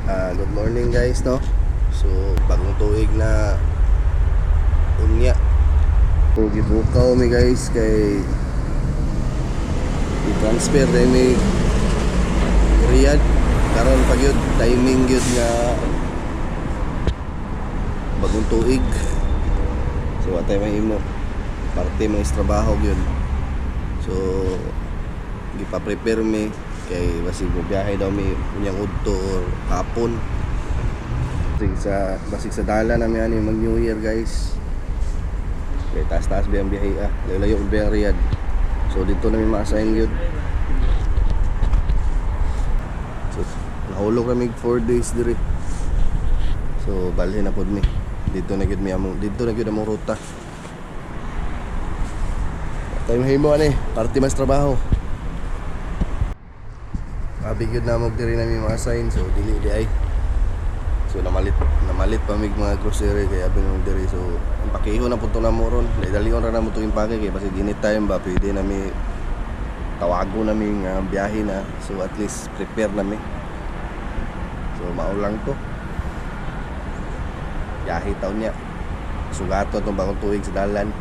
Good morning guys, no? So, bagong tuig na unya. So, gibukaw mi guys kay i-transfer na mi Riyadh. Karon pag yun, timing yun nga bagong tuig. So, atay mahimo. Parte mga trabaho yun. So, gipa-prepare mi kay basig mo biyahe daw mi unyang udto or hapon. Basig sa dala namin ani mag New Year guys. Kay taas-taas biyang biyahe layo-layo ang biyang Riyadh. So dito namin ma-assign yun. So nahulog kami 4 days diri. So balhin na pod mi. Dito na gyud among ruta. Tayo himo ani, parte mas trabaho. Abigod na mo diri namin ma-assign, so dili di ay. So namalit pa mig mga grocery kay abing mo diri. So ang pakiho na punto na mo ron. Dalion ra na mo to impake kay basi anytime ba pwede na mi tawago na mi nga biyahe na. So at least prepare na mi. So mao lang to. Biyahe taon niya. Sugato itong bagong tuig sa dalan.